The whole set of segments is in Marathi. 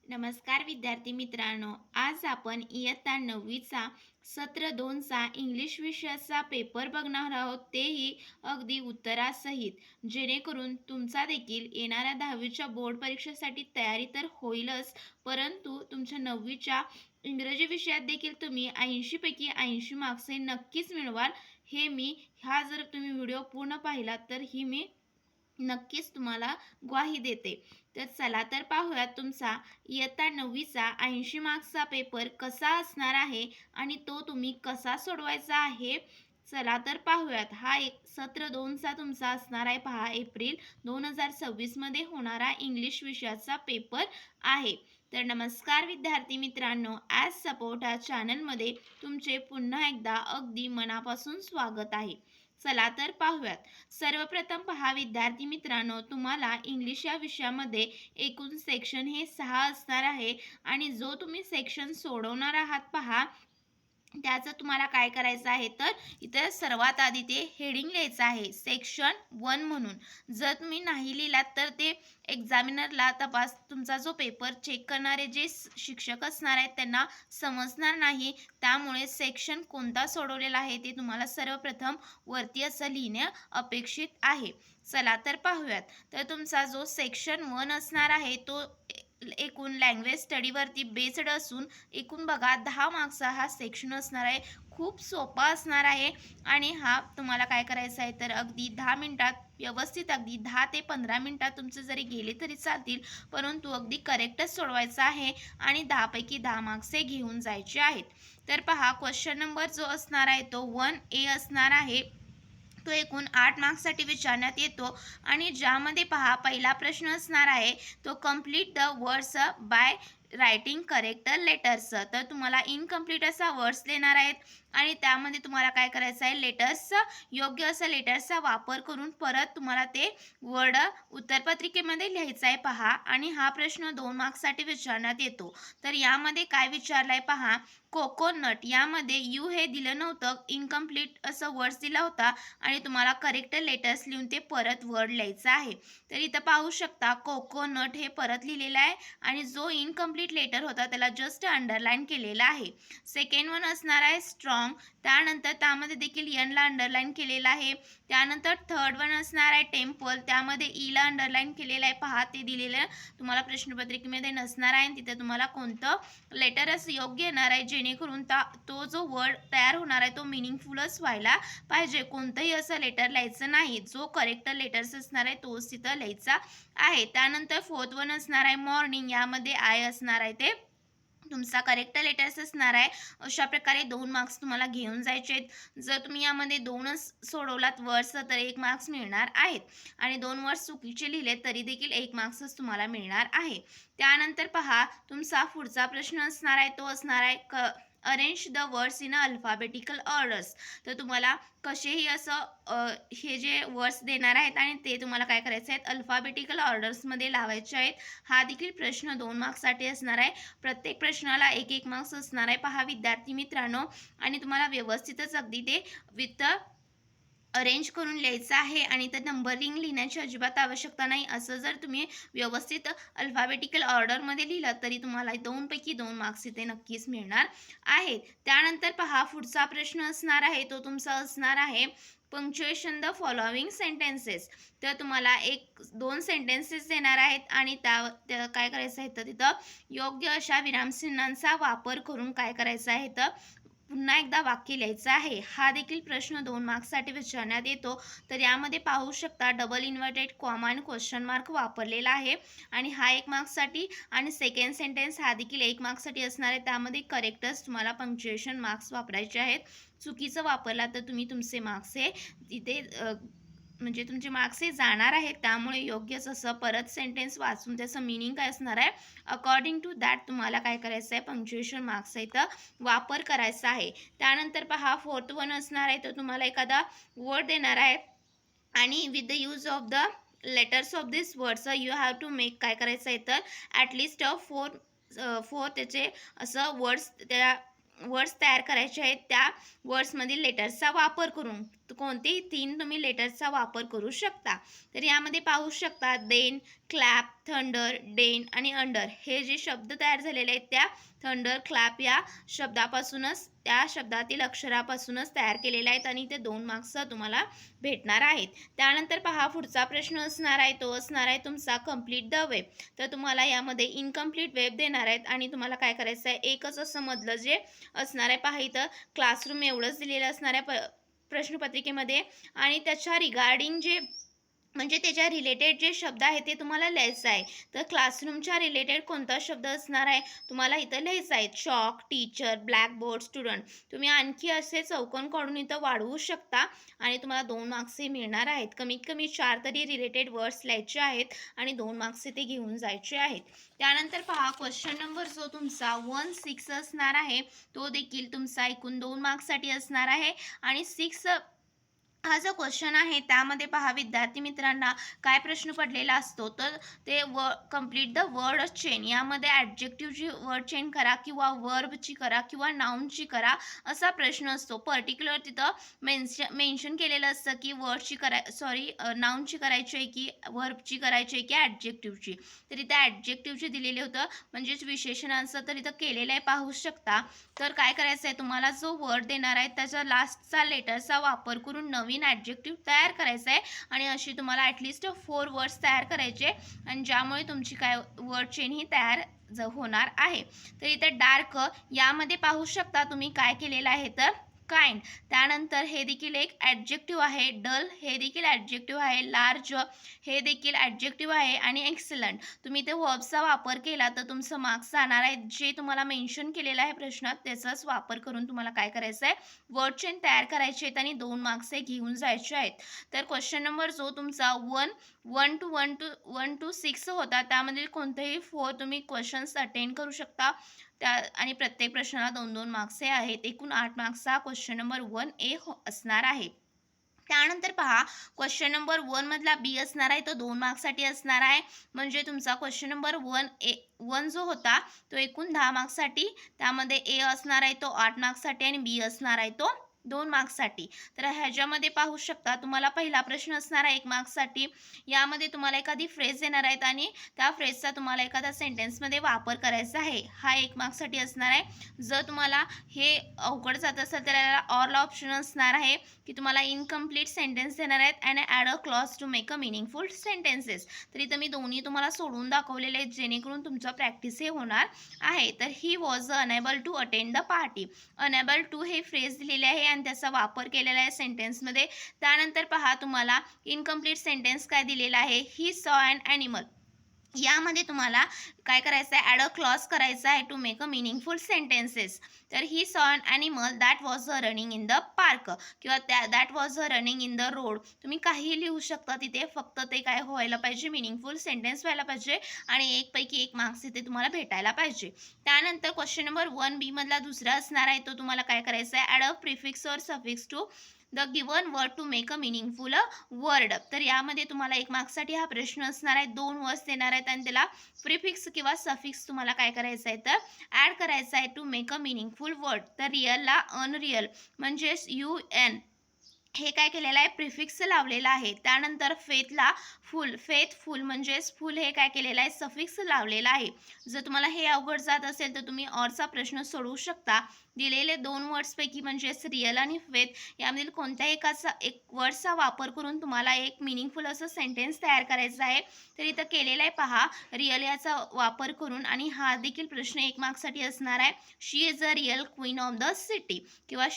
नमस्कार विद्यार्थी मित्रांनो, आज आपण इयत्ता 9वीचा सत्र 2चा इंग्लिश विषयाचा पेपर बघणार आहोत, तेही अगदी उत्तरासहित, जेणेकरून तुमचा देखील येणाऱ्या 10वीच्या बोर्ड परीक्षेसाठी तयारी तर होईलच, परंतु तुमच्या 9वीच्या इंग्रजी विषयात देखील तुम्ही 80 पैकी 80 मार्क्स हे नक्कीच मिळवाल. हा जर तुम्ही व्हिडिओ पूर्ण पाहिलात तर मी नक्कीच तुम्हाला ग्वाही देते. तर चला तर पाहूयात तुमचा इयत्ता 9वीचा 80 मार्क्सचा पेपर कसा असणार आहे आणि तो तुम्ही कसा सोडवायचा आहे. चला तर पाहूयात. हा एक सत्र 2चा तुमचा असणार आहे. पहा, एप्रिल 2026 मध्ये होणारा इंग्लिश विषयाचा पेपर आहे. तर नमस्कार विद्यार्थी मित्रांनो, ॲज सपोर्ट या चॅनलमध्ये तुमचे पुन्हा एकदा अगदी मनापासून स्वागत आहे. चला तर पाहूयात. सर्वप्रथम पहा विद्यार्थी मित्रांनो, तुम्हाला इंग्लिश या विषयामध्ये एकूण सेक्शन हे 6 असणार आहे आणि जो तुम्ही सेक्शन सोडवणार आहात पहा, त्याचं तुम्हाला काय करायचं आहे तर इथं सर्वात आधी ते हेडिंग लिहायचं आहे सेक्शन 1 म्हणून. जर तुम्ही नाही लिहिलात तर ते एक्झामिनरला तुमचा जो पेपर चेक करणारे जे शिक्षक असणार आहेत त्यांना समजणार नाही. त्यामुळे सेक्शन कोणता सोडवलेला आहे ते तुम्हाला सर्वप्रथम वरती असं लिहिणे अपेक्षित आहे. चला तर पाहूयात. तर तुमचा जो सेक्शन 1 असणार आहे तो एकूण लँग्वेज स्टडीवरती बेस्ड असून एकूण बघा 10 मार्क्सचा हा सेक्शन असणार आहे. खूप सोपा असणार आहे आणि हा तुम्हाला काय करायचा आहे तर अगदी 10 मिनिटात व्यवस्थित, अगदी 10 ते 15 मिनिटात तुमचे जरी गेले तरी चालतील, परंतु अगदी करेक्टच सोडवायचा आहे आणि 10 पैकी 10 मार्क्स हे घेऊन जायचे आहेत. तर पहा, क्वेश्चन नंबर जो असणार आहे तो 1A असणार आहे. तो एकूण 8 मार्क्ससाठी विचारण्यात येतो आणि ज्यामध्ये पहा पहिला प्रश्न असणार आहे तो complete the words by writing correct letters. तर तुम्हाला इनकम्प्लीट असा वर्ड्स देणार आहेत आणि त्यामध्ये तुम्हाला काय करायचं आहे, लेटर्स, योग्य असं लेटर्सचा वापर करून परत तुम्हाला ते वर्ड उत्तरपत्रिकेमध्ये लिहायचं आहे पहा. आणि हा प्रश्न 2 मार्क्ससाठी विचारण्यात येतो. तर यामध्ये काय विचारलं आहे पहा, कोकोनट यामध्ये यू हे दिलं नव्हतं, इनकम्प्लीट असं वर्ड्स दिला होता आणि तुम्हाला करेक्ट लेटर्स लिहून ते परत वर्ड लिहायचं आहे. तर इथं पाहू शकता कोकोनट हे परत लिहिलेलं आहे आणि जो इनकम्प्लीट लेटर होता त्याला जस्ट अंडरलाईन केलेला आहे. सेकंड वन असणार आहे स्ट्रॉंग, त्यानंतर त्यामध्ये देखील एनला अंडरलाईन केलेला आहे. त्यानंतर थर्ड वन असणार आहे टेम्पल, त्यामध्ये ईला अंडरलाईन केलेलं आहे पहा, ते दिलेलं तुम्हाला प्रश्नपत्रिकेमध्ये नसणार आहे. तिथे तुम्हाला कोणतं लेटरच योग्य येणार आहे जेणेकरून तो जो वर्ड तयार होणार आहे तो मिनिंगफुलच व्हायला पाहिजे. कोणतंही असं लेटर लिहायचं नाही, जो करेक्ट लेटर्स असणार आहे तोच तिथं लिहायचा आहे. त्यानंतर फोर्थ वन असणार आहे मॉर्निंग, यामध्ये आय असणार आहे ते तुमचा करेक्ट लेटर्स असणार आहे. अशा प्रकारे 2 मार्क्स तुम्हाला घेऊन जायचे आहेत. जर तुम्ही यामध्ये 2च सोडवलात वर्ड्स तर 1 मार्क्स मिळणार आहेत आणि 2 वर्ड्स चुकीचे लिहिले तरी देखील 1 मार्क्सच तुम्हाला मिळणार आहे. त्यानंतर पहा तुमचा पुढचा प्रश्न असणार आहे तो असणार आहे arrange the words in alphabetical orders. तर तुम्हाला कसेही असं हे जे वर्ड्स देणार आहेत आणि ते तुम्हाला काय करायचे आहेत अल्फाबेटिकल ऑर्डर्समध्ये लावायचे आहेत. हा देखील प्रश्न 2 मार्क्ससाठी असणार आहे. प्रत्येक प्रश्नाला 1-1 मार्क्स असणार आहे पहा विद्यार्थी मित्रांनो. आणि तुम्हाला व्यवस्थितच अगदी ते विथ अरेंज करून लिहायचं आहे आणि तर नंबरिंग लिहिण्याची अजिबात आवश्यकता नाही. असं जर तुम्ही व्यवस्थित अल्फाबेटिकल ऑर्डरमध्ये लिहिलं तरी तुम्हाला 2 पैकी 2 मार्क्स इथे नक्कीच मिळणार आहेत. त्यानंतर पहा पुढचा प्रश्न असणार आहे तो तुमचा असणार आहे पंक्च्युएशन द फॉलोविंग सेंटेन्सेस. तर तुम्हाला 1-2 सेंटेन्सेस देणार आहेत आणि त्या काय करायचं आहे तर तिथं योग्य अशा विरामचिन्हांचा वापर करून काय करायचं आहे तर पुन्हा एकदा वाक्य लिहायचं आहे. हा देखील प्रश्न 2 मार्क्ससाठी विचारण्यात येतो. तर यामध्ये पाहू शकता डबल इन्व्हर्टेड कॉमा आणि क्वेश्चन मार्क वापरलेला आहे आणि हा 1 मार्क्ससाठी आणि सेकंड सेंटेन्स हा देखील 1 मार्क्ससाठी असणार आहे. त्यामध्ये करेक्टच तुम्हाला पंक्च्युएशन मार्क्स वापरायचे आहेत. चुकीचं वापरला तर तुमचे मार्क्स हे तिथे म्हणजे तुमचे मार्क्स हे जाणार आहेत. त्यामुळे योग्यच असं परत सेंटेन्स वाचून त्याचं मिनिंग काय असणार आहे अकॉर्डिंग टू दॅट तुम्हाला काय करायचं आहे पंक्च्युएशन मार्क्सचा इथं वापर करायचा आहे. त्यानंतर पहा फोर्थ वन असणार आहे तर तुम्हाला एखादा वर्ड देणार आहे आणि with the use of the letters of this words you have to make काय करायचं आहे तर ॲटलिस्ट 4 त्याचे असं वर्ड्स तयार करायचे आहेत. त्या वर्ड्समधील लेटर्सचा वापर करून कोणतेही 3 तुम्ही लेटर्सचा वापर करू शकता. तर यामध्ये पाहू शकता देन, क्लॅप, थंडर, डेन आणि अंडर हे जे शब्द तयार झालेले आहेत त्या थंडर, क्लॅप या शब्दापासूनच त्या शब्दातील अक्षरापासूनच तयार केलेले आहेत आणि ते 2 मार्क्स तुम्हाला भेटणार आहेत. त्यानंतर पहा पुढचा प्रश्न असणार आहे तो असणार आहे तुमचा कंप्लीट द वेब. तर तुम्हाला यामध्ये इनकम्प्लीट वेब देणार आहेत आणि तुम्हाला काय करायचं आहे एकच असं मधलं जे असणार आहे पहा इथं क्लासरूम एवढंच दिलेलं असणार आहे प्रश्नपत्रिकेमध्ये आणि त्याच्या रिगार्डिंग जे म्हणजे त्याच्या रिलेटेड जे शब्द आहेत ते तुम्हाला लिहायचं आहे. तर क्लासरूमच्या रिलेटेड कोणता शब्द असणार आहे तुम्हाला इथं लिहायचं आहे. Chalk, teacher, blackboard, student. तुम्ही आणखी असे चौकोन काढून इथं वाढवू शकता आणि तुम्हाला 2 मार्क्सही मिळणार आहेत. कमीत कमी 4 तरी रिलेटेड वर्ड्स लिहायचे आहेत आणि 2 मार्क्स ते घेऊन जायचे आहेत. त्यानंतर पहा क्वेश्चन नंबर जो तुमचा 1-6 असणार आहे तो देखील तुमचा एकूण 2 मार्क्ससाठी असणार आहे आणि 6 हा जो क्वेश्चन आहे त्यामध्ये पहा विद्यार्थी मित्रांना काय प्रश्न पडलेला असतो तर ते कंप्लीट द वर्ड चेन यामध्ये ॲडजेक्टिव्हची वर्ड चेन करा किंवा वर्बची करा किंवा नाउनची करा असा प्रश्न असतो. पर्टिक्युलर तिथं मेन्शन केलेलं असतं की नाउनची करायची आहे की वर्बची करायची आहे की ॲडजेक्टिव्हची. तर इथं ॲडजेक्टिव्हची दिलेले होतं म्हणजेच विशेषणांचं तर इथं केलेलं आहे पाहू शकता. तर काय करायचं आहे तुम्हाला जो वर्ड देणार आहे त्याचा लास्टचा लेटरचा वापर करून नवीन ॲडजेक्टिव्ह तयार करायचा आहे आणि अशी तुम्हाला ॲटलिस्ट 4 वर्ड्स तयार करायचे आणि ज्यामुळे तुमची काय वर्ड चेन ही तयार होणार आहे. तर इथे डार्क यामध्ये पाहू शकता तुम्ही काय केलेलं आहे तर काइंड. त्यानंतर हे देखील एक ॲडजेक्टिव्ह आहे. डल हे देखील ॲडजेक्टिव्ह आहे. लार्ज हे देखील ॲडजेक्टिव्ह आहे आणि एक्सलंट तुम्ही ते वर्बचा वापर केला तर तुमचं मार्क्स जाणार आहे. जे तुम्हाला मेन्शन केलेलं आहे प्रश्नात त्याचाच वापर करून तुम्हाला काय करायचं आहे वर्ड चेन तयार करायचे आहेत आणि 2 मार्क्स हे घेऊन जायचे आहेत. तर क्वेश्चन नंबर जो तुमचा 1 to 6 होता त्यामधील कोणतेही 4 तुम्ही क्वेश्चन्स अटेंड करू शकता त्या आणि प्रत्येक प्रश्नाला 2-2 मार्क्स हे आहेत. एकूण 8 मार्क्सचा क्वेश्चन नंबर 1A असणार आहे. त्यानंतर पहा क्वेश्चन नंबर 1 मधला बी असणार आहे तो 2 मार्क्ससाठी असणार आहे. म्हणजे तुमचा क्वेश्चन नंबर 1 जो होता तो एकूण 10 मार्क्ससाठी त्यामध्ये ए असणार आहे तो 8 मार्क्ससाठी आणि बी असणार आहे तो 2 मार्क्ससाठी. तर ह्याच्यामध्ये पाहू शकता तुम्हाला पहिला प्रश्न असणार आहे 1 मार्क्ससाठी. यामध्ये तुम्हाला एखादी फ्रेज देणार आहेत आणि त्या फ्रेजचा तुम्हाला एखादा सेंटेन्समध्ये वापर करायचा आहे. हा 1 मार्क्ससाठी असणार आहे. जर तुम्हाला हे अवघड जात असेल तर याला ऑल ऑप्शन असणार आहे की तुम्हाला इनकम्प्लीट सेंटेन्स देणार आहेत and add a clause to make a meaningful sentences. तर इथं मी दोन्ही तुम्हाला सोडून दाखवलेले आहेत जेणेकरून तुमचं प्रॅक्टिस हे होणार आहे. तर he was enable to attend the party. Enable to हे फ्रेज दिलेले आहे आणि त्याचा वापर केलेला आहे सेंटेन्समध्ये. त्यानंतर पहा तुम्हाला इनकम्प्लीट सेंटेन्स काय दिलेला आहे ही सॉ अॅन ॲनिमल. यामध्ये तुम्हाला काय करायचं आहे ॲड अ क्लॉज करायचा आहे to make a meaningful sentences. तर he saw an animal that was running in the park किंवा that was running in the road. तुम्ही काहीही लिहू शकता तिथे फक्त ते काय व्हायला पाहिजे मिनिंगफुल सेंटेन्स व्हायला पाहिजे आणि 1 पैकी 1 मार्क्स इथे तुम्हाला भेटायला पाहिजे. त्यानंतर क्वेश्चन नंबर 1B मधला दुसरा असणार आहे तो तुम्हाला काय करायचा आहे add a prefix or suffix to the given word to make a meaningful word. तर यामध्ये तुम्हाला 1 मार्क्ससाठी हा प्रश्न असणार आहे. 2 वर्ड्स देणार आहेत आणि त्याला प्रिफिक्स किंवा सफिक्स तुम्हाला काय करायचं आहे तर ॲड करायचं आहे to make a meaningful word. तर रिअलला अनरिअल म्हणजेच UN हे काय केलेलं आहे प्रिफिक्स लावलेला आहे. त्यानंतर फेथफुल म्हणजेच फुल हे काय केलेलं आहे सफिक्स लावलेला आहे. जर तुम्हाला हे अवघड जात असेल तर तुम्ही ऑरचा प्रश्न सोडवू शकता. दिलेले 2 वर्ड्सपैकी म्हणजेच रिअल आणि फेथ यामधील कोणत्याही एक वर्डचा वापर करून तुम्हाला एक मिनिंगफुल असं सेंटेन्स तयार करायचं आहे. तर इथं केलेलं आहे पहा रिअल याचा वापर करून आणि हा देखील प्रश्न 1 मार्क्ससाठी असणार आहे. She is the real queen of the city किंवा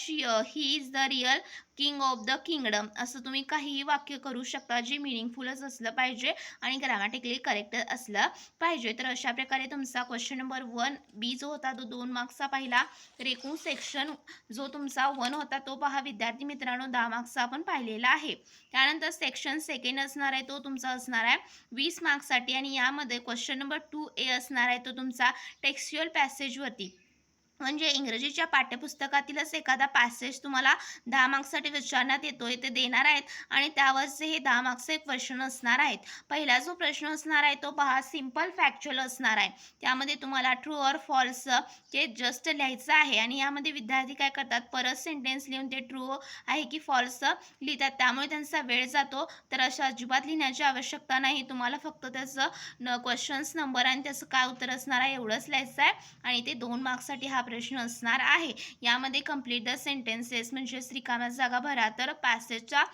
he is the real king of the kingdom असं तुम्ही काहीही वाक्य करू शकता जे मिनिंगफुलच असलं पाहिजे आणि ग्रॅमॅटिकली करेक्ट असलं पाहिजे. तर अशा प्रकारे तुमचा क्वेश्चन नंबर 1B जो होता तो 2 मार्क्सचा पाहिला. तर एकूण सेक्शन जो तुमचा 1 होता तो पहा विद्यार्थी मित्रांनो 10 मार्क्सचा आपण पाहिलेला आहे. त्यानंतर सेक्शन सेकंड असणार आहे तो तुमचा असणार आहे 20 मार्क्ससाठी आणि यामध्ये क्वेश्चन नंबर 2A असणार आहे तो तुमचा टेक्स्च्युअल पॅसेजवरती म्हणजे इंग्रजीच्या पाठ्यपुस्तकातीलच एखादा पॅसेज तुम्हाला 10 मार्क्ससाठी विचारण्यात येतोय ते देणार आहेत आणि त्यावरचे हे 10 मार्क्सचे क्वेश्चन असणार आहेत. पहिला जो प्रश्न असणार आहे तो पहा सिंपल फॅक्च्युअल असणार आहे. त्यामध्ये तुम्हाला ट्रू ऑर फॉल्स ते जस्ट लिहायचं आहे आणि यामध्ये विद्यार्थी काय करतात परत सेंटेन्स लिहून ते ट्रू आहे की फॉल्स लिहितात, त्यामुळे त्यांचा वेळ जातो. तर असं अजिबात लिहिण्याची आवश्यकता नाही. तुम्हाला फक्त त्याचं क्वेश्चन्स नंबर आणि त्याचं काय उत्तर असणार आहे एवढंच लिहायचं आहे आणि ते 2 मार्क्ससाठी हा प्रश्न असणार आहे. यामध्ये कंप्लीट द सेंटेन्सेस म्हणजे रिकाम्या जागा भरा. तर पॅसेजचा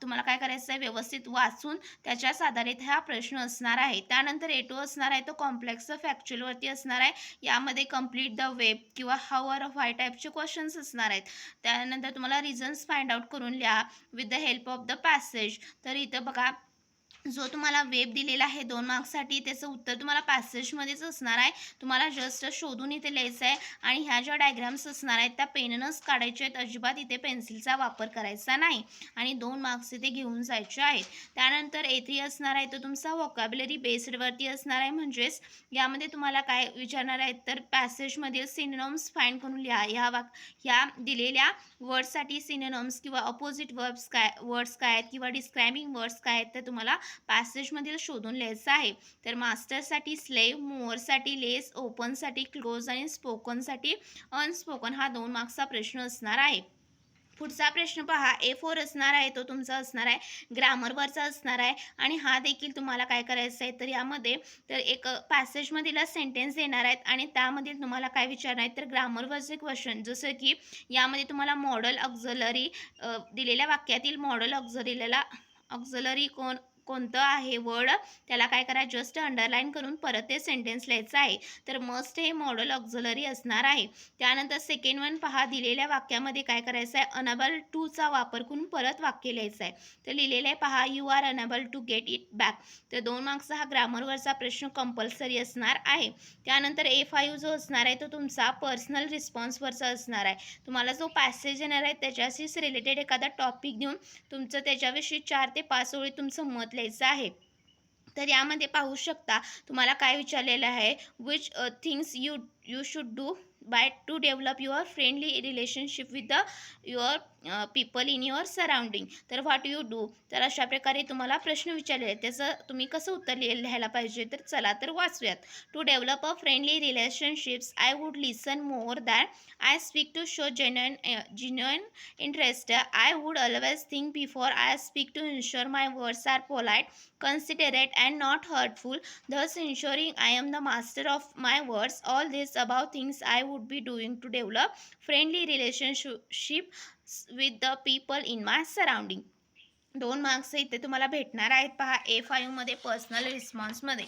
तुम्हाला काय करायचं आहे व्यवस्थित वाचून त्याच्याच आधारित हा प्रश्न असणार आहे. त्यानंतर A2 असणार आहे तो कॉम्प्लेक्स फॅक्च्युअलवरती असणार आहे. यामध्ये कंप्लीट द वेब किंवा हाऊ ऑर व्हाय टाईपचे क्वेश्चन्स असणार आहेत. त्यानंतर तुम्हाला रिझन्स फाइंड आउट करून लिहा with the help of the passage. तर इथं बघा जो तुम्हाला वेब दिलेला आहे 2 मार्क्ससाठी त्याचं उत्तर तुम्हाला पॅसेजमध्येच असणार आहे. तुम्हाला जस्ट शोधून इथे लिहायचं आहे आणि ह्या ज्या डायग्राम्स असणार आहेत त्या पेननंच काढायचे आहेत. अजिबात इथे पेन्सिलचा वापर करायचा नाही आणि 2 मार्क्स इथे घेऊन जायचे आहेत. त्यानंतर A3 असणार आहे तो तुमचा व्होकॅब्युलरी बेस्डवरती असणार आहे. म्हणजेच यामध्ये तुम्हाला काय विचारणार आहेत तर पॅसेजमधील सिनोनिम्स फाइंड करून लिहा. ह्या दिलेल्या वर्डसाठी सिनोनिम्स किंवा अपोजिट वर्ड्स काय आहेत किंवा डिस्क्रायबिंग वर्ड्स काय आहेत तर तुम्हाला पॅसेजमधील शोधून लिहायचं आहे. तर मास्टरसाठी स्लेव्ह, मूव्हरसाठी लेस, ओपनसाठी क्लोज आणि स्पोकनसाठी अनस्पोकन हा 2 मार्क्सचा प्रश्न असणार आहे. पुढचा प्रश्न पहा A4 असणार आहे तो तुमचा असणार आहे ग्रामरवरचा असणार आहे आणि हा देखील तुम्हाला काय करायचं आहे तर यामध्ये तर एक पॅसेजमधील सेंटेन्स देणार आहेत आणि त्यामध्ये तुम्हाला काय विचारणार आहेत तर ग्रामरवरचे क्वेश्चन जसं की यामध्ये तुम्हाला मॉडल ऑक्झलरी दिलेल्या वाक्यातील मॉडल ऑक्झलरी कोणतं आहे वर्ड त्याला काय करा जस्ट अंडरलाईन करून परत ते सेंटेन्स लिहायचं आहे. तर मस्ट हे मॉडल ऑक्झलरी असणार आहे. त्यानंतर सेकंड वन पहा दिलेल्या वाक्यामध्ये काय करायचं आहे अनेबल टूचा वापर करून परत वाक्य लिहायचं आहे. तर लिहिलेलं आहे पहा you are enable to get it back. तर 2 मार्क्सचा हा ग्रामरवरचा प्रश्न कंपल्सरी असणार आहे. त्यानंतर A5 जो असणार आहे तो तुमचा पर्सनल रिस्पॉन्सवरचा असणार आहे. तुम्हाला जो पॅसेज येणार आहे त्याच्याशीच रिलेटेड एखादा टॉपिक देऊन तुमचं त्याच्याविषयी 4 ते 5 ओळी तुमचं मत लिहायचं आहे. तर यामध्ये पाहू शकता तुम्हाला काय विचारलेलं आहे which things you should do by two develop your friendly relationship with the your people in your surrounding. तर व्हॉट यू डू तर अशा प्रकारे तुम्हाला प्रश्न विचारलेले आहेत त्याचं तुम्ही कसं उत्तर लिहायला पाहिजे तर चला तर वाचूयात. To develop a friendly relationships I would listen more than I speak to show genuine interest. I would always think before I speak to ensure my words are polite, considerate, and not hurtful, thus ensuring I am the master of my words. All these above things I would be doing to develop friendly relationship with the people in my surrounding. 2 marks इथे तुम्हाला भेटणार आहेत पहा A5 मध्ये पर्सनल रिस्पॉन्समध्ये.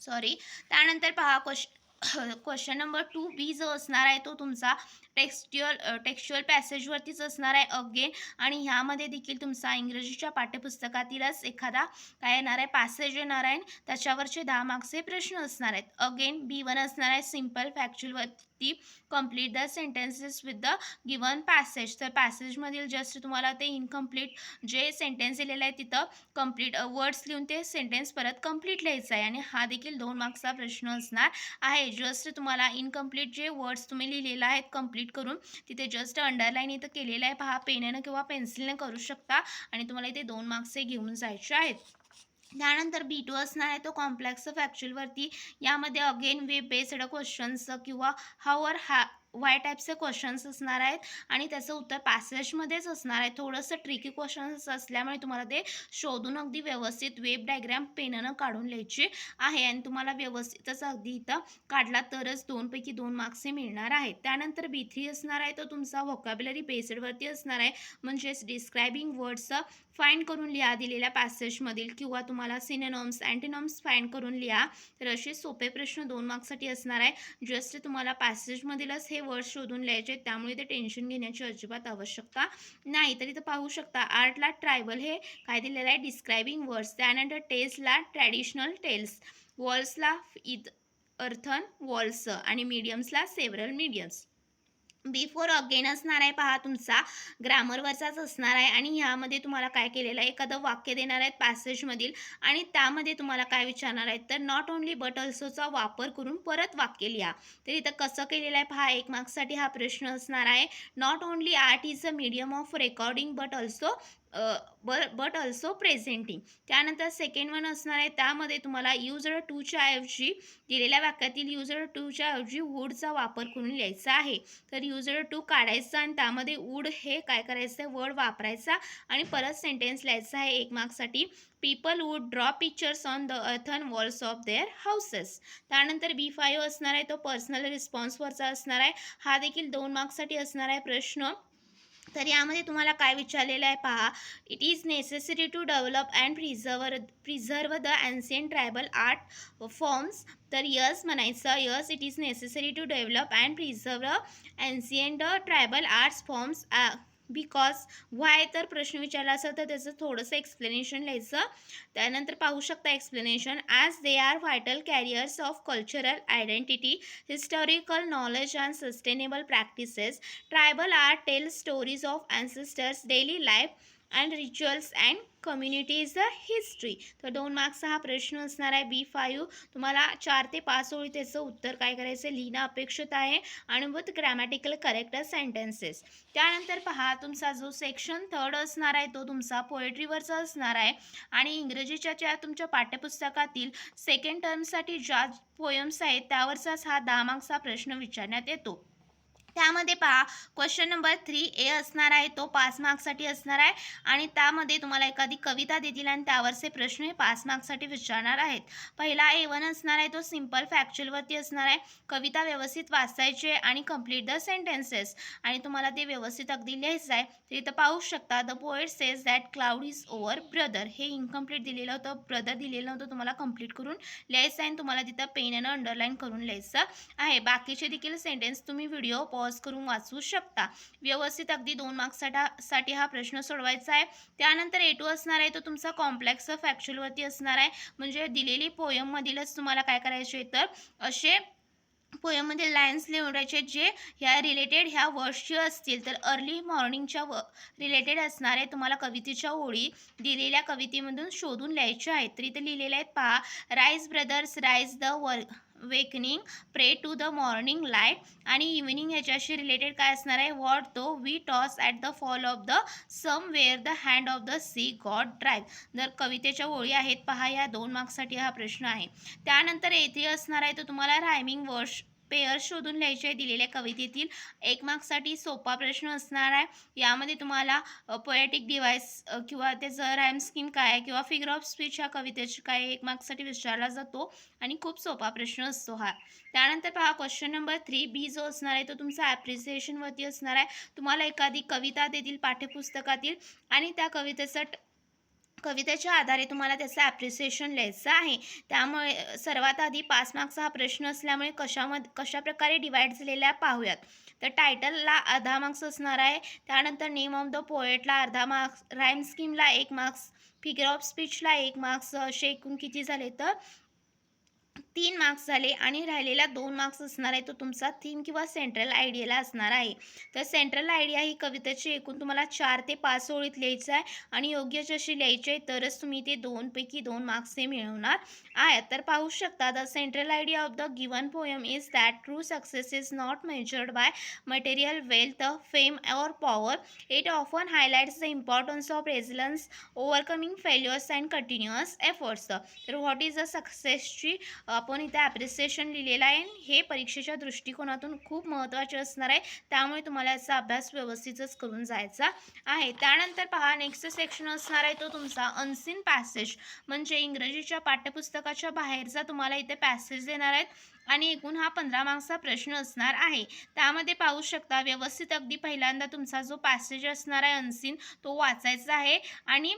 सॉरी. त्यानंतर पहा क्वेश्चन नंबर 2B जो असणार आहे तो तुमचा टेक्स्च्युअल पॅसेजवरतीच असणार आहे अगेन आणि ह्यामध्ये देखील तुमचा इंग्रजीच्या पाठ्यपुस्तकातीलच एखादा काय येणार आहे पॅसेज येणार आहे त्याच्यावरचे 10 मार्क्सचे प्रश्न असणार आहेत. अगेन B1 असणार आहे सिम्पल फॅक्च्युअलवरती complete the sentences with the given passage. तर पॅसेजमधील जस्ट तुम्हाला ते इनकम्प्लीट जे सेंटेन्स दिलेलं आहे तिथं कंप्लीट वर्ड्स लिहून ते सेंटेन्स परत कंप्लीट लिहायचं आहे आणि हा देखील 2 मार्क्सचा प्रश्न असणार आहे. जस्ट तुम्हाला इनकम्प्लीट जे वर्ड्स तुम्ही लिहिलेले आहेत कंप्लीट करून तिथे जस्ट अंडरलाईन इथं केलेलं आहे पहा पेननं किंवा पेन्सिलने करू शकता आणि तुम्हाला इथे 2 मार्क्सचे घेऊन जायचे आहेत. त्यानंतर B2 असणार आहे तो कॉम्प्लेक्स फॅक्च्युअलवरती. यामध्ये अगेन वेब बेस्ड क्वेश्चन्स किंवा हाऊ ऑर वाय टाईपचे क्वेश्चन्स असणार आहेत आणि त्याचं उत्तर पॅसेजमध्येच असणार आहे. थोडंसं ट्रिकी क्वेश्चन्स असल्यामुळे तुम्हाला ते शोधून अगदी व्यवस्थित वेब डायग्राम पेननं काढून लिहायचे आहे आणि तुम्हाला व्यवस्थितच अगदी इथं काढला तरच 2 पैकी 2 मार्क्स हे मिळणार आहेत. त्यानंतर B3 असणार आहे तो तुमचा व्होकॅब्युलरी बेस्डवरती असणार आहे. म्हणजेच डिस्क्रायबिंग वर्ड्स फाइंड करून लिहा दिलेल्या पॅसेजमधील किंवा तुम्हाला सिनोनिम्स अँटोनिम्स फाइंड करून लिहा. तर असे सोपे प्रश्न 2 मार्क्ससाठी असणार आहे. जस्ट तुम्हाला पॅसेजमधीलच हे वर्ड शोधून लिहायचे त्यामुळे ते टेन्शन घेण्याची अजिबात आवश्यकता नाही. तर इथं पाहू शकता आर्टला ट्रायबल हे काय दिलेलं आहे डिस्क्रायबिंग वर्ड्स. त्यानंतर टेल्सला ट्रॅडिशनल टेल्स, वॉल्सला अर्थन वॉल्स आणि मीडियम्सला सेव्हरल मीडियम्स. बिफोर अगेन असणार आहे पहा तुमचा ग्रामरवरचाच असणार आहे आणि ह्यामध्ये तुम्हाला काय केलेलं आहे एखादं वाक्य देणार आहेत पॅसेजमधील आणि त्यामध्ये तुम्हाला काय विचारणार आहेत तर नॉट ओन्ली बट ऑल्सोचा वापर करून परत वाक्य लिहा. तर इथं कसं केलेलं आहे पहा 1 मार्क्ससाठी हा प्रश्न असणार आहे. Not only art is a medium of recording but also presenting. त्यानंतर सेकंड वन असणार आहे त्यामध्ये तुम्हाला युज्ड टूच्या ऐवजी दिलेल्या वाक्यातील युज्ड टूच्या ऐवजी वूडचा वापर करून लिहायचा आहे. तर युजर टू काढायचा आणि त्यामध्ये वूड हे काय करायचं आहे वर्ड वापरायचा आणि परत सेंटेन्स लिहायचा आहे 1 मार्क्ससाठी. People would draw pictures on the earthen walls of their houses. त्यानंतर B5 असणार आहे तो पर्सनल रिस्पॉन्सवरचा असणार आहे. हा देखील 2 मार्क्ससाठी असणार आहे प्रश्न. तर यामध्ये तुम्हाला काय विचारलेलं आहे पहा. It is necessary to develop and preserve the ancient tribal art forms. तर यस म्हणायचं. Yes it is necessary to develop and preserve ancient tribal arts forms because why. तर प्रश्न विचारला असेल तर त्याचं थोडंसं एक्सप्लेनेशन लिहायचं. त्यानंतर पाहू शकता explanation. As they are vital carriers of cultural identity, historical knowledge and sustainable practices, tribal art tells stories of ancestors daily life and rituals and community is the history. तर 2 मार्क्सचा हा प्रश्न असणार आहे B5. तुम्हाला 4 ते 5 ओळी त्याचं उत्तर काय करायचं लिहिणं अपेक्षित आहे आणि विथ ग्रॅमॅटिकल करेक्ट सेंटेन्सेस. त्यानंतर पहा तुमचा जो सेक्शन 3 असणार आहे तो तुमचा पोएट्रीवरचा असणार आहे आणि इंग्रजीच्या ज्या तुमच्या पाठ्यपुस्तकातील सेकंड टर्मसाठी ज्या पोयम्स आहेत त्यावरचाच हा 10 मार्क्सचा प्रश्न विचारण्यात येतो. त्यामध्ये पहा क्वेश्चन नंबर 3A असणार आहे तो 5 मार्क्ससाठी असणार आहे आणि त्यामध्ये तुम्हाला एखादी कविता देतील आणि त्यावरचे प्रश्न हे 5 मार्क्ससाठी विचारणार आहेत. पहिला A1 असणार आहे तो सिम्पल फॅक्च्युअलवरती असणार आहे. कविता व्यवस्थित वाचायचे आणि कंप्लीट द सेंटेन्सेस आणि तुम्हाला ते व्यवस्थित अगदी लिहायचं आहे. तर इथं पाहू शकता the poet says that cloud is over brother. हे इनकम्प्लीट दिलेलं होतं, ब्रदर दिलेलं नव्हतं, तुम्हाला कंप्लीट करून लिहायचं आहे आणि तुम्हाला तिथं पेननं अंडरलाईन करून लिहायचं आहे. बाकीचे देखील सेंटेन्स तुम्ही व्हिडिओ पॉज करून वाचू शकता. व्यवस्थित अगदी 2 मार्क्ससाठी हा प्रश्न सोडवायचा आहे. त्यानंतर A2 असणार आहे तो तुमचा कॉम्प्लेक्स फॅक्च्युअलवरती असणार आहे. म्हणजे दिलेली पोयममधीलच तुम्हाला काय करायचे तर असे पोयममधील लाईन्स लिहायचे जे ह्या रिलेटेड ह्या वर्ड्सचे असतील. तर अर्ली मॉर्निंगच्या रिलेटेड असणार आहे. तुम्हाला कवितेच्या ओळी दिलेल्या कवितेमधून शोधून लिहायच्या आहेत. तर इथे लिहिलेले आहेत पहा. Rise brothers rise the wakening, pray to the morning light आणि इव्हनिंग ह्याच्याशी रिलेटेड काय असणार आहे. What though we toss at the fall of the sun where the hand of the sea god drive. जर कवितेच्या ओळी आहेत पहा या 2 मार्क्ससाठी हा प्रश्न आहे. त्यानंतर येथे असणार आहे तो तुम्हाला रायमिंग वर्ड्स पेअर शोधून लिहायचे आहे दिलेल्या कवितेतील. 1 मार्क्ससाठी सोपा प्रश्न असणार आहे. यामध्ये तुम्हाला पोएटिक डिव्हाइस किंवा त्याचं राईम स्कीम काय आहे किंवा फिगर ऑफ स्पीच ह्या कवितेची काय 1 मार्क्ससाठी विचारला जातो आणि खूप सोपा प्रश्न असतो हा. त्यानंतर पहा क्वेश्चन नंबर 3B जो असणार आहे तो तुमचा ॲप्रिसिएशनवरती असणार आहे. तुम्हाला एखादी कविता देतील पाठ्यपुस्तकातील आणि त्या कवितेच्या आधारे तुम्हाला त्याचं ॲप्रिसिएशन लिहायचं आहे. त्यामुळे सर्वात आधी 5 मार्क्सचा हा प्रश्न असल्यामुळे कशाप्रकारे डिवाईड झालेला पाहूयात. तर टायटलला अर्धा मार्क्स असणार आहे. त्यानंतर नेम ऑफ द पोएटला अर्धा मार्क्स, राईम स्कीमला 1 मार्क्स, फिगर ऑफ स्पीचला 1 मार्क्स, असे एकूण किती झाले तर 3 मार्क्स झाले आणि राहिलेला 2 मार्क्स असणार आहे तो तुमचा थीम किंवा सेंट्रल आयडियाला असणार आहे. तर सेंट्रल आयडिया ही कवितेची एकूण तुम्हाला 4 ते 5 ओळीत लिहायचं आहे आणि योग्य जशी लिहायची आहे तरच तुम्ही ते 2 पैकी 2 मार्क्स हे मिळवणार आहे. तर पाहू शकता the central idea of the given poem is that true success is not measured by material wealth, fame और power. It often highlights the importance of resilience, overcoming failures and continuous efforts. तर व्हॉट इज द सक्सेसची आपण इथे ॲप्रिसिएशन लिहिलेलं आहे. हे परीक्षेच्या दृष्टिकोनातून खूप महत्त्वाचे असणार आहे. त्यामुळे तुम्हाला याचा अभ्यास व्यवस्थितच करून जायचा आहे. त्यानंतर पहा नेक्स्ट सेक्शन असणार आहे तो तुमचा अनसीन पॅसेज. म्हणजे इंग्रजीच्या पाठ्यपुस्तकाच्या बाहेरचा तुम्हाला इथे पॅसेज देणार आहेत आणि एकूण हा 15 मार्क्सचा प्रश्न असणार आहे. त्यामध्ये पाहू शकता व्यवस्थित अगदी पहिल्यांदा तुमचा जो पॅसेज असणार आहे अनसीन तो वाचायचा आहे आणि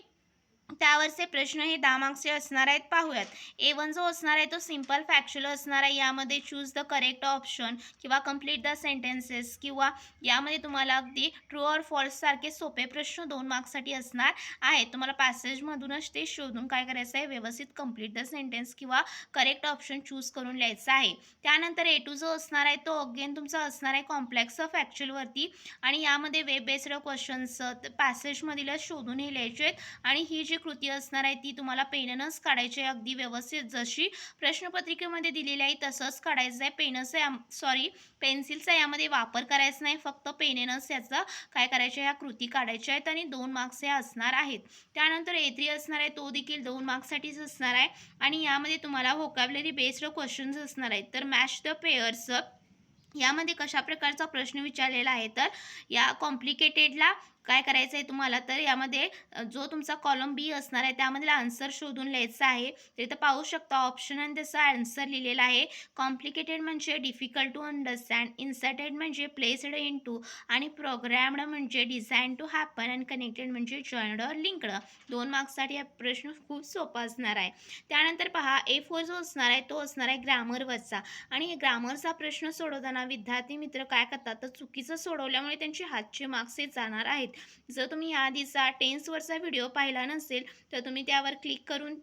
त्यावरचे प्रश्न हे 10 मार्क्सचे असणार आहेत. पाहूयात. A1 जो असणार आहे तो सिंपल फॅक्च्युअल असणार आहे. यामध्ये चूज द करेक्ट ऑप्शन किंवा कंप्लीट द सेंटेन्सेस किंवा यामध्ये तुम्हाला अगदी ट्रू ऑर फॉल्स सारखे सोपे प्रश्न 2 मार्क्ससाठी असणार आहेत. तुम्हाला पॅसेजमधूनच ते शोधून काय करायचं आहे, व्यवस्थित कंप्लीट द सेंटेन्स किंवा करेक्ट ऑप्शन चूज करून लिहायचा आहे. त्यानंतर A2 जो असणार आहे तो अगेन तुमचा असणार आहे कॉम्प्लेक्स फॅक्च्युअलवरती आणि यामध्ये वेब बेस्ड क्वेश्चन्स पॅसेजमधीलच शोधून हे लिहायचे आहेत आणि ही जी कृती असणार आहे ती तुम्हाला पेननच काढायची आहे. अगदी व्यवस्थित जशी प्रश्नपत्रिकेमध्ये दिलेली आहे तसंच काढायचं आहे. पेन्सिलचा यामध्ये वापर करायचा नाही, फक्त पेनेनच याचा काय करायचं, ह्या कृती काढायच्या आहेत आणि 2 मार्क्स हे असणार आहेत. त्यानंतर A3 असणार आहे तो देखील 2 मार्क्ससाठीच असणार आहे आणि यामध्ये तुम्हाला व्होकॅब्युलरी बेस्ड क्वेश्चन्स असणार आहेत. तर मॅच द पेअर्स यामध्ये कशा प्रकारचा प्रश्न विचारलेला आहे, तर या कॉम्प्लिकेटेडला काय करायचं आहे तुम्हाला, तर यामध्ये जो तुमचा कॉलम बी असणार आहे त्यामधला आन्सर शोधून लिहायचा आहे. तर इथं पाहू शकता ऑप्शन आणि त्याचा आन्सर लिहिलेला आहे. कॉम्प्लिकेटेड म्हणजे डिफिकल्ट टू अंडरस्टँड, इन्सर्टेड म्हणजे प्लेस्ड इन टू आणि प्रोग्रॅम्ड म्हणजे डिझाईन टू हॅपन आणि कनेक्टेड म्हणजे जॉईंड ऑर लिंक्ड. 2 मार्क्ससाठी हा प्रश्न खूप सोपा असणार आहे. त्यानंतर पहा A4 जो असणार आहे तो असणार आहे ग्रामरवरचा आणि ग्रामरचा प्रश्न सोडवताना विद्यार्थी मित्र काय करतात, तर चुकीचं सोडवल्यामुळे त्यांचे हातचे मार्क्स हे जाणार आहेत. जर तुम्ही याआधीचा टेन्सवरचा व्हिडिओ पाहिला नसेल तर तुम्ही त्यावर क्लिक करून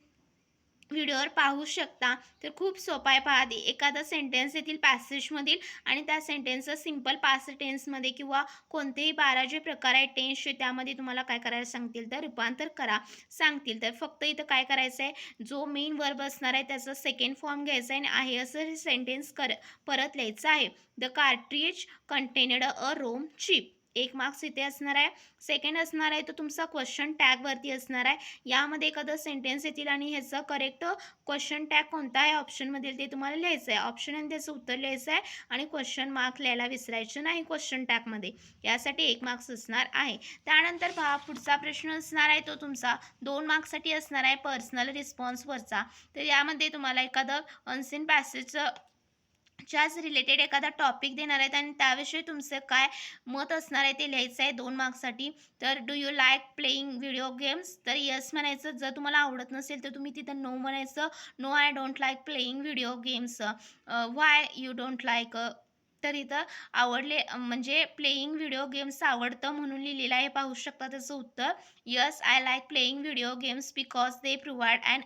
व्हिडिओवर पाहू शकता. तर खूप सोपा आहे. पहा एखादा सेंटेन्स येथील पॅसेजमधील आणि त्या सेंटेन्सचं सिंपल पास्ट टेन्समध्ये किंवा कोणतेही 12 जे प्रकार आहेत टेन्सचे त्यामध्ये तुम्हाला काय करायला सांगतील, तर रूपांतर करा सांगतील. तर फक्त इथं काय करायचं आहे, जो मेन वर्ब असणार आहे त्याचा सेकंड फॉर्म घ्यायचा आहे आणि आहे असं सेंटेन्स परत लिहायचं आहे. The cartridge contained a ROM chip. 1 marks इथे असणार आहे. सेकंड असणार आहे तो तुमचा क्वेश्चन टॅगवरती असणार आहे. यामध्ये एखादं सेंटेन्स येतील आणि ह्याचा करेक्ट क्वेश्चन टॅग कोणता आहे ऑप्शनमधील ते तुम्हाला लिहायचं आहे. ऑप्शन आणि त्याचं उत्तर लिहायचं आहे आणि क्वेश्चन मार्क लिहायला विसरायचं नाही क्वेश्चन टॅगमध्ये. यासाठी 1 मार्क्स असणार आहे. त्यानंतर पहा पुढचा प्रश्न असणार आहे तो तुमचा 2 मार्क्ससाठी असणार आहे पर्सनल रिस्पॉन्सवरचा. तर यामध्ये तुम्हाला एखादं अनसीन पॅसेजचं च्याच रिलेटेड एखादा टॉपिक देणार आहेत आणि त्याविषयी तुमचं काय मत असणार आहे ते लिहायचं आहे 2 मार्क्ससाठी. तर do you like playing video games, तर येस म्हणायचं. जर तुम्हाला आवडत नसेल तर तुम्ही तिथं नो म्हणायचं. No I don't like playing video games. Why you don't like, तर इथं म्हणजे प्लेइंग व्हिडिओ गेम्स आवडतं म्हणून लिहिलेलं आहे. पाहू शकता त्याचं उत्तर. Yes I like playing video games because they provide and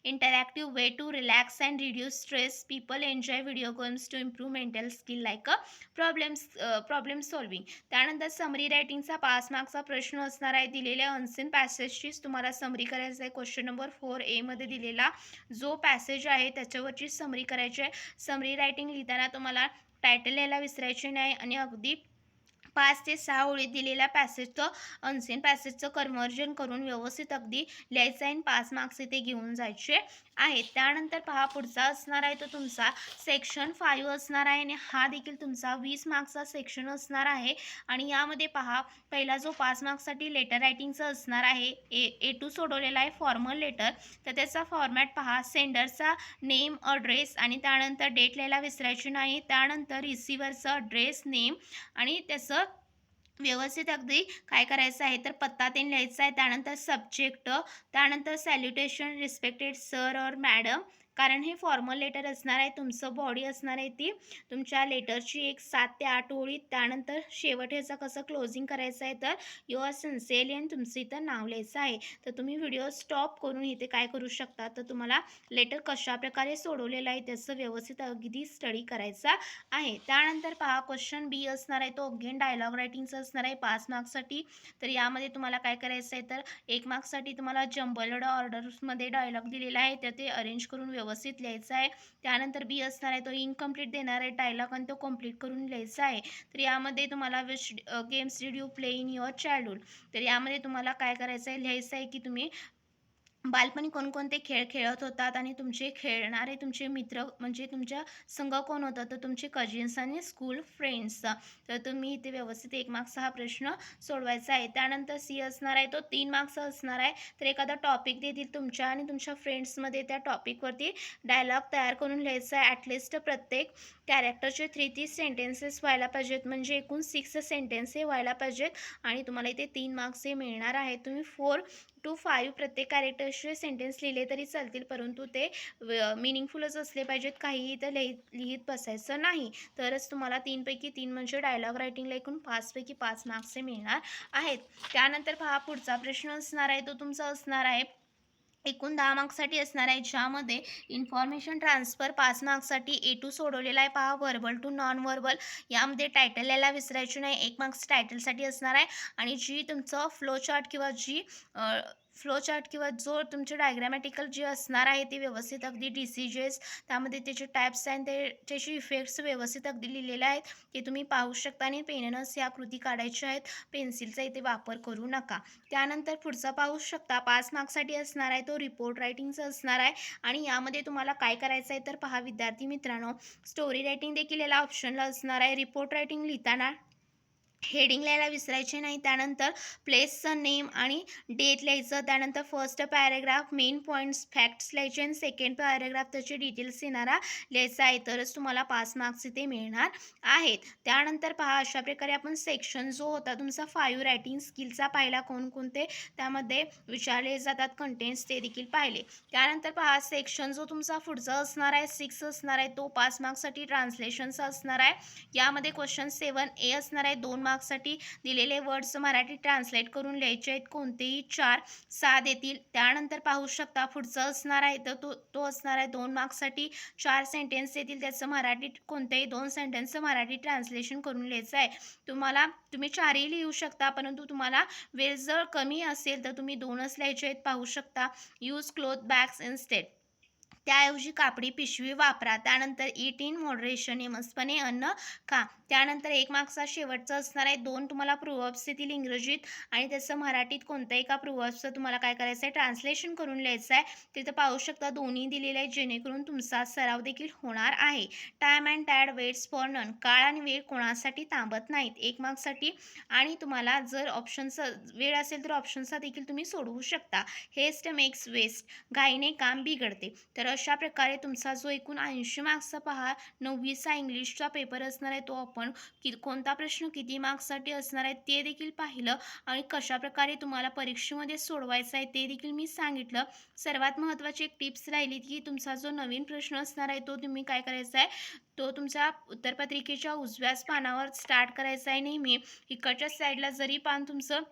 interactive way to relax and reduce stress. People enjoy video games to improve mental skill like a problem solving. त्यानंतर समरी रायटिंगचा 5 मार्क्सचा प्रश्न असणार आहे. दिलेल्या अनसीन पॅसेजचीच तुम्हाला समरी करायचं आहे. क्वेश्चन नंबर 4A मध्ये दिलेला जो पॅसेज आहे त्याच्यावरची समरी करायची आहे. समरी रायटिंग लिहिताना तुम्हाला टायटल लिहायला विसरायचे नाही आणि अगदी 5 ते 6 ओळीत दिलेल्या पॅसेजचं अनसीन पॅसेजचं कन्व्हर्जन करून व्यवस्थित अगदी लिहायचं आहे आणि 5 मार्क्स इथे घेऊन जायचे आहेत. त्यानंतर पहा पुढचा असणार आहे तो तुमचा सेक्शन 5 असणार आहे आणि हा देखील तुमचा 20 मार्क्सचा सेक्शन असणार आहे आणि यामध्ये पहा पहिला जो 5 मार्क्ससाठी लेटर रायटिंगचा असणार आहे. A2 सोडवलेला आहे फॉर्मल लेटर. तर त्याचा फॉर्मॅट पहा, सेंडरचा नेम ॲड्रेस आणि त्यानंतर डेट लिहायला विसरायची नाही. त्यानंतर रिसिव्हरचा ॲड्रेस नेम आणि त्याचं व्यवस्थित अगदी काय करायचं आहे तर पत्ता ते लिहायचा आहे. त्यानंतर सब्जेक्ट, त्यानंतर सॅल्युटेशन रिस्पेक्टेड सर और मॅडम, कारण हे फॉर्मल लेटर असणार आहे. तुमचं बॉडी असणार आहे ती तुमच्या लेटरची एक 7 ते 8 ओळी. त्यानंतर शेवट ह्याचं कसं क्लोजिंग करायचं आहे तर युअर सिन्सिअरली आणि तुमचं इथं नाव लिहायचं आहे. तर तुम्ही व्हिडिओ स्टॉप करून इथे काय करू शकता, तर तुम्हाला लेटर कशाप्रकारे सोडवलेलं आहे त्याचं व्यवस्थित अगदी स्टडी करायचा आहे. त्यानंतर पहा क्वेश्चन बी असणार आहे तो अगेन डायलॉग रायटिंगचा असणार आहे 5 मार्क्ससाठी. तर यामध्ये तुम्हाला काय करायचं आहे तर 1 मार्क्ससाठी तुम्हाला जंबल्ड ऑर्डर्समध्ये डायलॉग दिलेला आहे तर ते अरेंज करून व्यवस्थित लिहायचं आहे. त्यानंतर बी असणार आहे तो इनकम्प्लीट देणार आहे डायलॉग आणि तो कंप्लीट करून लिहायचा आहे. तर यामध्ये तुम्हाला which games did you play in your childhood, तर यामध्ये तुम्हाला काय करायचं आहे लिहायचं आहे की तुम्ही बालपणी कोणकोणते खेळ खेळत होतात आणि तुमचे खेळणारे तुमचे मित्र म्हणजे तुमच्या संघ कोण होतं, तर तुमचे कझिन्स आणि स्कूल फ्रेंड्स. तर तुम्ही इथे व्यवस्थित 1 मार्क्सचा हा प्रश्न सोडवायचा आहे. त्यानंतर सी असणार आहे तो 3 मार्क्सचा असणार आहे. तर एखादा टॉपिक देतील तुमच्या आणि तुमच्या फ्रेंड्समध्ये त्या टॉपिकवरती डायलॉग तयार करून लिहायचा आहे. ॲटलिस्ट प्रत्येक कॅरेक्टरचे 3-3 सेंटेन्सेस व्हायला पाहिजेत, म्हणजे एकूण 6 सेंटेन्स हे व्हायला पाहिजेत आणि तुम्हाला इथे 3 मार्क्स हे मिळणार आहेत. तुम्ही टू 5 प्रत्येक कॅरेक्टर्सचे सेंटेन्स लिहिले तरी चालतील, परंतु ते मिनिंगफुलच असले पाहिजेत. काहीही इथं लिहित बसायचं नाही. तरच तुम्हाला 3 पैकी 3 म्हणजे डायलॉग रायटिंगला एकूण 5 पैकी 5 मार्क्स मिळणार आहेत. त्यानंतर पहा पुढचा प्रश्न असणार आहे, तो तुमचा असणार आहे एकूण 10 मार्क्ससाठी असणार आहे, ज्यामध्ये इन्फॉर्मेशन ट्रान्सफर 5 मार्क्ससाठी A2 सोडवलेला आहे. पहा व्हर्बल टू नॉन व्हर्बल, यामध्ये टायटल यायला विसरायची नाही. 1 मार्क्स टायटलसाठी असणार आहे. आणि जी तुमचं फ्लो चार्ट किंवा जो तुमचे डायग्रॅमॅटिकल जे असणार आहे ते व्यवस्थित अगदी डिसिजेस, त्यामध्ये त्याचे टाईप्स आणि त्याचे इफेक्ट्स व्यवस्थित अगदी लिहिलेले आहेत, ते तुम्ही पाहू शकता. आणि पेननंच या कृती काढायच्या आहेत, पेन्सिलचा इथे वापर करू नका. त्यानंतर पुढचा पाहू शकता 5 मार्क्ससाठी असणार आहे, तो रिपोर्ट रायटिंगचा असणार आहे. आणि यामध्ये तुम्हाला काय करायचं आहे तर पहा विद्यार्थी मित्रांनो, स्टोरी रायटिंग देखील याला ऑप्शनला असणार आहे. रिपोर्ट रायटिंग लिहिताना हेडिंग लिहायला विसरायचे नाही. त्यानंतर प्लेसचं नेम आणि डेट लिहायचं. त्यानंतर first paragraph main points facts लिहायचे आणि सेकंड पॅरेग्राफ त्याचे डिटेल्स येणारा लिहायचा आहे, तरच तुम्हाला 5 मार्क्स इथे मिळणार आहेत. त्यानंतर पहा अशा प्रकारे आपण सेक्शन जो होता तुमचा 5 रायटिंग स्किलचा पाहिला, कोणकोणते त्यामध्ये विचारले जातात कंटेंट्स ते देखील पाहिले. त्यानंतर पहा सेक्शन जो तुमचा पुढचा असणार आहे 6 असणार आहे, तो 5 मार्क्ससाठी ट्रान्सलेशनचा असणार आहे. यामध्ये क्वेश्चन 7A असणार आहे. 2 मार्क्ससाठी दिलेले वर्ड्स मराठी ट्रान्सलेट करून लिहायचे आहेत, कोणतेही 4 साध येतील. त्यानंतर पाहू शकता पुढचं असणार आहे, तर तो असणार आहे 2 मार्क्ससाठी 4 सेंटेन्स येतील, त्याचं मराठी कोणतेही 2 सेंटेन्सचं मराठी ट्रान्सलेशन करून लिहायचं आहे. तुम्ही 4ही लिहू शकता, परंतु तुम्हाला वेळ जर कमी असेल तर तुम्ही 2च लिहायचे आहेत. पाहू शकता यूज क्लोथ बॅग्स इन्स्टेड, त्याऐवजी कापडी पिशवी वापरा. त्यानंतर ईट इन मॉडरेशन, नियमितपणे अन्न खा. त्यानंतर 1 मार्क्सचा शेवटचा असणार आहे. 2 तुम्हाला प्रोव्हर्ब्स येतील इंग्रजीत आणि त्याचं मराठीत कोणत्याही एका प्रोव्हर्ब्सचं तुम्हाला काय करायचं आहे ट्रान्सलेशन करून लिहायचं आहे. तिथं पाहू शकता दोन्ही दिलेले आहेत, जेणेकरून तुमचा सराव देखील होणार आहे. Time and tide waits for none, काळ आणि वेळ कोणासाठी थांबत नाहीत, 1 मार्क्ससाठी. आणि तुम्हाला जर ऑप्शनचा वेळ असेल तर ऑप्शनचा देखील तुम्ही सोडवू शकता. हेस्ट मेक्स वेस्ट, घाईने काम बिघडते. तर अशा प्रकारे तुमचा जो एकूण 80 मार्क्सचा पहा 9वीचा इंग्लिशचा पेपर असणार आहे, तो आपण कोणता प्रश्न किती मार्क्ससाठी असणार आहे ते देखील पाहिलं आणि कशाप्रकारे तुम्हाला परीक्षेमध्ये सोडवायचं आहे ते देखील मी सांगितलं. सर्वात महत्त्वाची एक टिप्स राहिली की तुमचा जो नवीन प्रश्न असणार आहे तो तुम्ही काय करायचा आहे, तो तुमच्या उत्तरपत्रिकेच्या उजव्याच पानावर स्टार्ट करायचा आहे. नेहमी इकडच्या साईडला जरी पान तुमचं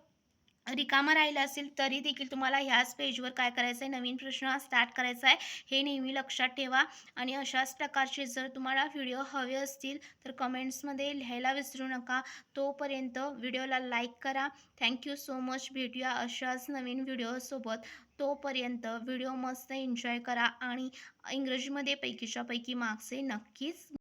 रिकामं राहिलं असेल तरी देखील तुम्हाला ह्याच पेजवर काय करायचं आहे, नवीन प्रश्न स्टार्ट करायचा आहे, हे नेहमी लक्षात ठेवा. आणि अशाच प्रकारचे जर तुम्हाला व्हिडिओ हवे असतील तर कमेंट्समध्ये लिहायला विसरू नका. तोपर्यंत व्हिडिओला लाईक करा. Thank you so much. भेटूया अशाच नवीन व्हिडिओसोबत. तोपर्यंत व्हिडिओ मस्त एन्जॉय करा आणि इंग्रजीमध्ये पैकीच्या पैकी मार्क्स हे नक्कीच